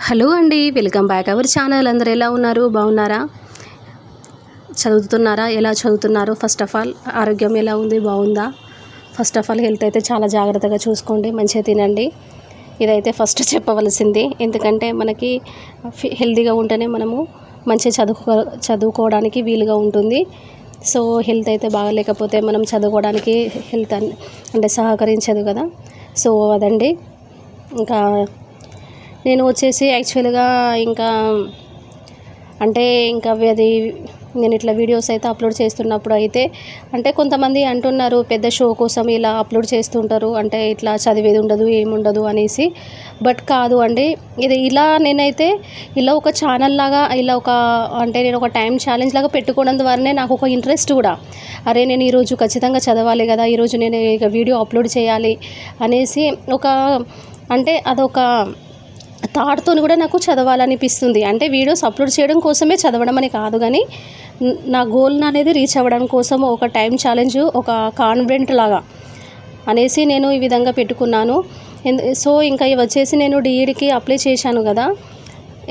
Hello అండి, welcome back our channel. అందరూ ఎలా ఉన్నారు? బాగున్నారా? చదువుతున్నారా? ఎలా చదువుతున్నారు? ఫస్ట్ ఆఫ్ ఆల్ ఆరోగ్యం ఎలా ఉంది? బాగుందా? ఫస్ట్ ఆఫ్ ఆల్ హెల్త్ అయితే చాలా జాగ్రత్తగా చూసుకోండి, మంచిగా తినండి. ఇదైతే ఫస్ట్ చెప్పవలసింది. ఎందుకంటే మనకి హెల్తీగా ఉంటేనే మనము మంచిగా చదువుకోవడానికి వీలుగా ఉంటుంది. సో హెల్త్ అయితే బాగాలేకపోతే మనం చదువుకోవడానికి హెల్త్ అంటే సహకరించదు కదా. సో అదండి. ఇంకా నేను వచ్చేసి యాక్చువల్గా ఇంకా అది నేను ఇట్లా వీడియోస్ అయితే అప్లోడ్ చేస్తున్నప్పుడు అయితే అంటే కొంతమంది అంటున్నారు పెద్ద షో కోసం ఇలా అప్లోడ్ చేస్తుంటారు, అంటే ఇట్లా చదివేది ఉండదు ఏముండదు అనేసి. బట్ కాదు అండి, ఇది నేనైతే ఇలా ఒక ఛానల్ లాగా నేను ఒక టైం ఛాలెంజ్ లాగా పెట్టుకోవడం ద్వారానే నాకు ఒక ఇంట్రెస్ట్ కూడా, అరే నేను ఈరోజు ఖచ్చితంగా చదవాలి కదా, ఈరోజు నేను ఇక వీడియో అప్లోడ్ చేయాలి అనేసి అదొక థాట్తో కూడా నాకు చదవాలనిపిస్తుంది. అంటే వీడియోస్ అప్లోడ్ చేయడం కోసమే చదవడం అని కాదు, కానీ నా గోల్ అనేది రీచ్ అవ్వడం కోసం ఒక టైం ఛాలెంజ్, ఒక కాన్ఫిడెంట్ లాగా అనేసి నేను ఈ విధంగా పెట్టుకున్నాను. సో ఇంకా ఇవి వచ్చేసి నేను డిఈడికి అప్లై చేశాను కదా,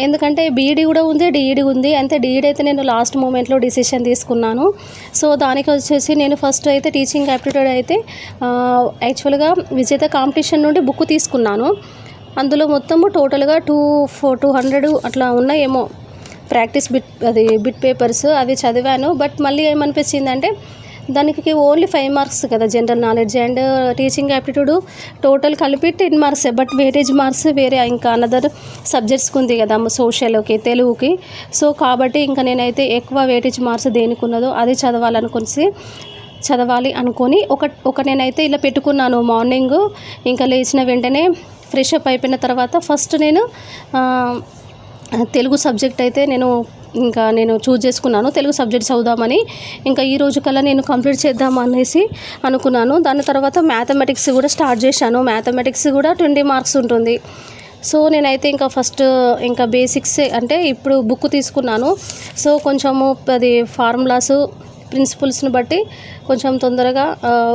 ఎందుకంటే బీఈడి కూడా ఉంది, డిఈడి ఉంది. అంతే డిఈడి అయితే నేను లాస్ట్ మూమెంట్లో డిసిషన్ తీసుకున్నాను. సో దానికి వచ్చేసి నేను ఫస్ట్ అయితే టీచింగ్ యాప్టిట్యూడ్ అయితే యాక్చువల్గా విజేత కాంపిటీషన్ నుండి బుక్ తీసుకున్నాను. అందులో మొత్తము టోటల్గా 200 అట్లా ఉన్నాయేమో ప్రాక్టీస్ బిట్ పేపర్స్ అవి చదివాను. బట్ మళ్ళీ ఏమనిపించిందంటే దానికి ఓన్లీ 5 మార్క్స్ కదా general knowledge and teaching aptitude total కలిపి 10 మార్క్స్. బట్ వెయిటేజ్ మార్క్స్ వేరే ఇంకా అనదర్ సబ్జెక్ట్స్కి ఉంది కదా, సోషల్కి, తెలుగుకి. సో కాబట్టి ఇంకా నేనైతే ఎక్కువ వెయిటేజ్ మార్క్స్ దేనికి ఉన్నదో అది చదవాలి అనుకొని నేనైతే ఇలా పెట్టుకున్నాను. మార్నింగ్ ఇంకా లేచిన వెంటనే ఫ్రెష్ అప్ అయిపోయిన తర్వాత ఫస్ట్ నేను తెలుగు సబ్జెక్ట్ అయితే నేను చూజ్ చేసుకున్నాను. తెలుగు సబ్జెక్ట్ చదువుదామని ఇంకా ఈ రోజు కల్లా నేను కంప్లీట్ చేద్దాం అనేసి అనుకున్నాను. దాని తర్వాత మ్యాథమెటిక్స్ కూడా స్టార్ట్ చేశాను. మ్యాథమెటిక్స్ కూడా 20 మార్క్స్ ఉంటుంది. సో నేనైతే ఇంకా ఫస్ట్ ఇంకా బేసిక్స్ అంటే ఇప్పుడు బుక్ తీసుకున్నాను. సో కొంచెము అది ఫార్ములాసు ప్రిన్సిపల్స్ని బట్టి కొంచెం తొందరగా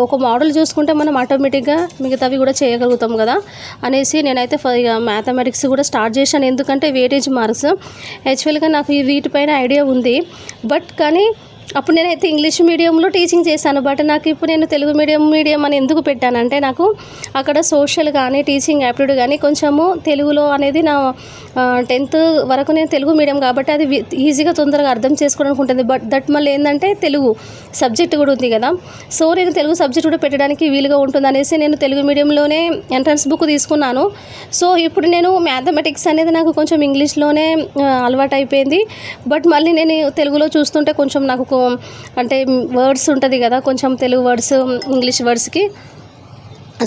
ఒక మోడల్ చూసుకుంటే మనం ఆటోమేటిక్గా మిగతావి కూడా చేయగలుగుతాం కదా అనేసి నేనైతే మ్యాథమెటిక్స్ కూడా స్టార్ట్ చేశాను. ఎందుకంటే వెయిటేజ్ మార్క్స్ యాక్చువల్గా నాకు వీటిపైన ఐడియా ఉంది. బట్ కానీ అప్పుడు నేనైతే ఇంగ్లీష్ మీడియంలో టీచింగ్ చేశాను. బట్ నాకు ఇప్పుడు నేను తెలుగు మీడియం అని ఎందుకు పెట్టానంటే నాకు అక్కడ సోషల్ కానీ టీచింగ్ యాప్టిట్యూడ్ కానీ కొంచెము తెలుగులో అనేది నా 10th వరకు నేను తెలుగు మీడియం కాబట్టి అది ఈజీగా తొందరగా అర్థం చేసుకోవడానికి ఉంటుంది. బట్ దట్ మళ్ళీ ఏంటంటే తెలుగు సబ్జెక్ట్ కూడా ఉంది కదా. సో నేను తెలుగు సబ్జెక్ట్ కూడా పెట్టడానికి వీలుగా ఉంటుంది అనేసి నేను తెలుగు మీడియంలోనే ఎంట్రన్స్ బుక్ తీసుకున్నాను. సో ఇప్పుడు నేను మ్యాథమెటిక్స్ అనేది నాకు కొంచెం ఇంగ్లీష్లోనే అలవాటు అయిపోయింది. బట్ మళ్ళీ నేను తెలుగులో చూస్తుంటే కొంచెం నాకు అంటే వర్డ్స్ ఉంటుంది కదా, కొంచెం తెలుగు వర్డ్స్ ఇంగ్లీష్ వర్డ్స్కి.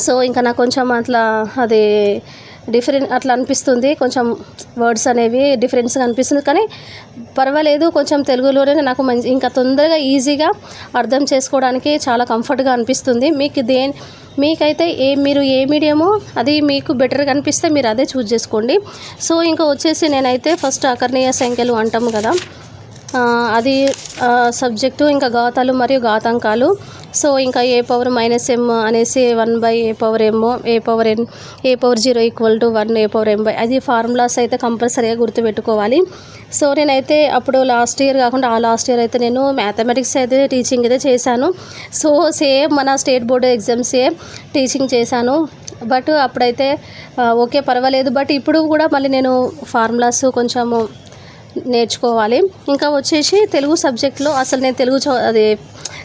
సో ఇంకా నాకు కొంచెం అట్లా అది డిఫరెంట్ అట్లా అనిపిస్తుంది, కొంచెం వర్డ్స్ అనేవి డిఫరెన్స్గా అనిపిస్తుంది. కానీ పర్వాలేదు, కొంచెం తెలుగులోనే నాకు ఇంకా తొందరగా ఈజీగా అర్థం చేసుకోవడానికి చాలా కంఫర్ట్గా అనిపిస్తుంది. మీకైతే మీరు ఏ మీడియమో అది మీకు బెటర్గా అనిపిస్తే మీరు అదే చూస్ చేసుకోండి. సో ఇంకా వచ్చేసి నేనైతే ఫస్ట్ అకర్ణీయ సంఖ్యలు అంటాము కదా, అది సబ్జెక్టు, ఇంకా ఘాతాలు మరియు ఘాతాంకాలు. సో ఇంకా a⁻m అనేసి 1/a⁻m, a⁻n, a⁻0 = 1, a⁻m/, అది ఫార్ములాస్ అయితే కంపల్సరీగా గుర్తుపెట్టుకోవాలి. సో నేనైతే అప్పుడు లాస్ట్ ఇయర్ కాకుండా లాస్ట్ ఇయర్ అయితే నేను మ్యాథమెటిక్స్ అయితే టీచింగ్ అయితే చేశాను. సో సేమ్ మన స్టేట్ బోర్డు ఎగ్జామ్సే టీచింగ్ చేశాను. బట్ అప్పుడైతే ఓకే పర్వాలేదు. బట్ ఇప్పుడు కూడా మళ్ళీ నేను ఫార్ములాస్ కొంచెము నేర్చుకోవాలి. ఇంకా వచ్చేసి తెలుగు సబ్జెక్ట్లో అసలు నేను తెలుగు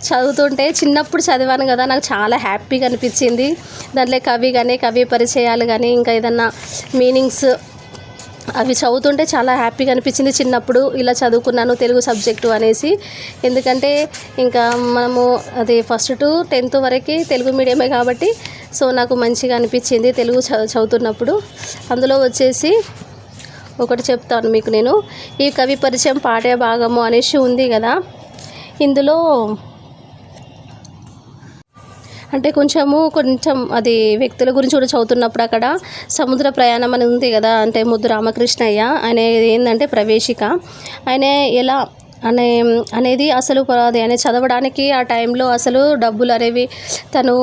చదువుతుంటే చిన్నప్పుడు చదివాను కదా, నాకు చాలా హ్యాపీగా అనిపించింది. దాంట్లో కవి పరిచయాలు కానీ ఇంకా ఏదన్నా మీనింగ్స్ అవి చదువుతుంటే చాలా హ్యాపీగా అనిపించింది. చిన్నప్పుడు ఇలా చదువుకున్నాను తెలుగు సబ్జెక్టు అనేసి. ఎందుకంటే ఇంకా మనము అది ఫస్ట్ టు 10th వరకు తెలుగు మీడియమే కాబట్టి సో నాకు మంచిగా అనిపించింది తెలుగు చదువుతున్నప్పుడు. అందులో వచ్చేసి ఒకటి చెప్తాను మీకు నేను, ఈ కవి పరిచయం పాఠ్య భాగము అనేసి ఉంది కదా, ఇందులో అంటే కొంచెం అది వ్యక్తుల గురించి కూడా చదువుతున్నప్పుడు అక్కడ సముద్ర ప్రయాణం అని ఉంది కదా, అంటే ముద్దు రామకృష్ణయ్య ఆయన ఏంటంటే ప్రవేశిక, ఆయన ఎలా అనేది అసలు అది అనేది చదవడానికి ఆ టైంలో అసలు డబ్బులు అనేవి తను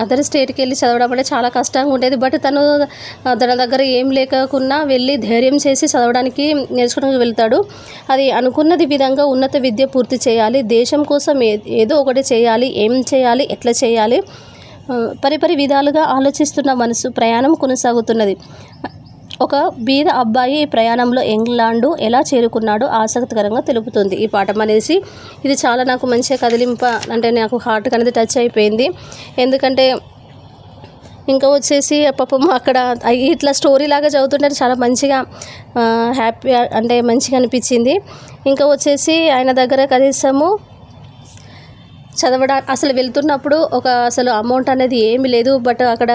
అదర్ స్టేట్కి వెళ్ళి చదవడం అంటే చాలా కష్టంగా ఉండేది. బట్ తను తన దగ్గర ఏం లేకుండా వెళ్ళి ధైర్యం చేసి చదవడానికి నేర్చుకోవడానికి వెళ్తాడు. అది అనుకున్నది విధంగా ఉన్నత విద్య పూర్తి చేయాలి, దేశం కోసం ఏదో ఒకటి చేయాలి, ఏం చేయాలి, ఎట్లా చేయాలి, పరిపరి విధాలుగా ఆలోచిస్తున్న మనసు ప్రయాణం కొనసాగుతున్నది. ఒక బీద అబ్బాయి ఈ ప్రయాణంలో ఇంగ్లాండు ఎలా చేరుకున్నాడో ఆసక్తికరంగా తెలుపుతుంది ఈ పాఠం అనేసి. ఇది చాలా నాకు మంచిగా కదిలింప అంటే నాకు హార్ట్కి అనేది టచ్ అయిపోయింది. ఎందుకంటే ఇంకా వచ్చేసి పాపం అక్కడ ఇట్లా స్టోరీ లాగా చదువుతుంటే చాలా మంచిగా హ్యాపీ అంటే మంచిగా అనిపించింది. ఇంకా వచ్చేసి ఆయన దగ్గర కనీసము అసలు వెళ్తున్నప్పుడు అసలు అమౌంట్ అనేది ఏమీ లేదు. బట్ అక్కడ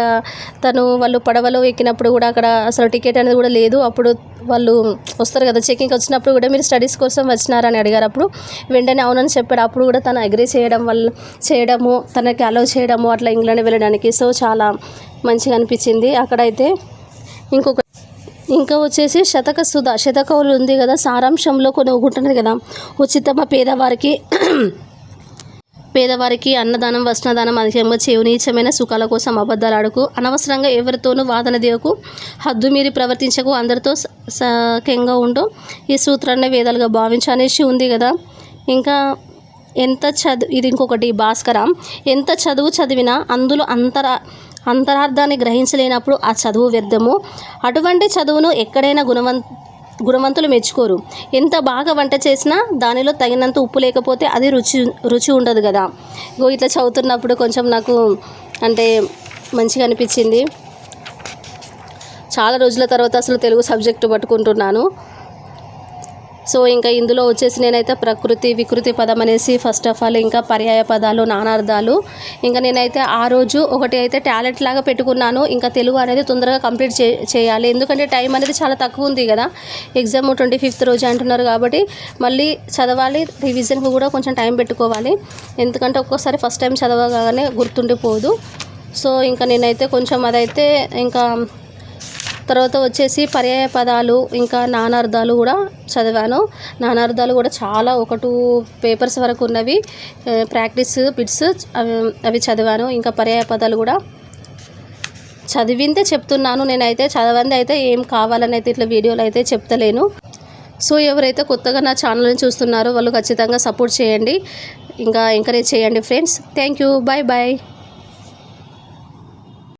వాళ్ళు పడవలో ఎక్కినప్పుడు కూడా అక్కడ అసలు టికెట్ అనేది కూడా లేదు. అప్పుడు వాళ్ళు వస్తారు కదా, చెకింగ్కి వచ్చినప్పుడు కూడా మీరు స్టడీస్ కోసం వచ్చినారని అడిగారు. అప్పుడు వెంటనే అవునని చెప్పాడు. అప్పుడు కూడా తను అగ్రీ చేయడము తనకి అలౌ చేయడము అట్లా ఇంగ్లాండ్ వెళ్ళడానికి. సో చాలా మంచిగా అనిపించింది అక్కడైతే. ఇంకా వచ్చేసి శతకవులు ఉంది కదా, సారాంశంలో కొన్ని ఒకటి కదా, ఉచితమ పేదవారికి అన్నదానం, వస్త్రదానం, అధికంగా చేవు, నీచమైన సుఖాల కోసం అబద్ధాలాడకు, అనవసరంగా ఎవరితోనూ వాదన దిగకు, హద్దు మీరి ప్రవర్తించకు, అందరితో సఖ్యంగా ఉండు, ఈ సూత్రాన్ని వేదాలుగా భావించు అనేసి ఉంది కదా. ఇంకా ఇది ఇంకొకటి భాస్కరం, ఎంత చదువు చదివినా అందులో అంతరార్థాన్ని గ్రహించలేనప్పుడు ఆ చదువు వ్యర్థము. అటువంటి చదువును ఎక్కడైనా గుణవంతులు మెచ్చుకోరు. ఎంత బాగా వంట చేసినా దానిలో తగినంత ఉప్పు లేకపోతే అది రుచి ఉండదు కదా. ఇట్లా చదువుతున్నప్పుడు కొంచెం నాకు అంటే మంచిగా అనిపించింది. చాలా రోజుల తర్వాత అసలు తెలుగు సబ్జెక్టు పట్టుకుంటున్నాను. సో ఇంకా ఇందులో వచ్చేసి నేనైతే ప్రకృతి వికృతి పదం అనేసి ఫస్ట్ ఆఫ్ ఆల్, ఇంకా పర్యాయ పదాలు, నానార్థాలు, ఇంకా నేనైతే ఆ రోజు ఒకటి అయితే టాలెంట్ లాగా పెట్టుకున్నాను. ఇంకా తెలుగు అనేది తొందరగా కంప్లీట్ చేయాలి, ఎందుకంటే టైం అనేది చాలా తక్కువ ఉంది కదా. ఎగ్జామ్ 25th రోజు అంటున్నారు కాబట్టి మళ్ళీ చదవాలి, రివిజన్కి కూడా కొంచెం టైం పెట్టుకోవాలి. ఎందుకంటే ఒక్కోసారి ఫస్ట్ టైం చదవగానే గుర్తుండిపోదు. సో ఇంకా నేనైతే కొంచెం అదైతే ఇంకా తర్వాత వచ్చేసి పర్యాయ పదాలు ఇంకా నానార్థాలు కూడా చదివాను. నానార్థాలు కూడా చాలా 1-2 పేపర్స్ వరకు ఉన్నవి, ప్రాక్టీస్ బిట్స్ అవి చదివాను. ఇంకా పర్యాయ పదాలు కూడా చదివిందే చెప్తున్నాను. నేనైతే చదవంది అయితే ఏం కావాలని అయితే ఇట్లా వీడియోలో అయితే చెప్తలేను. సో ఎవరైతే కొత్తగా నా ఛానల్ని చూస్తున్నారో వాళ్ళు ఖచ్చితంగా సపోర్ట్ చేయండి, ఇంకా ఎంకరేజ్ చేయండి friends. Thank you, bye bye.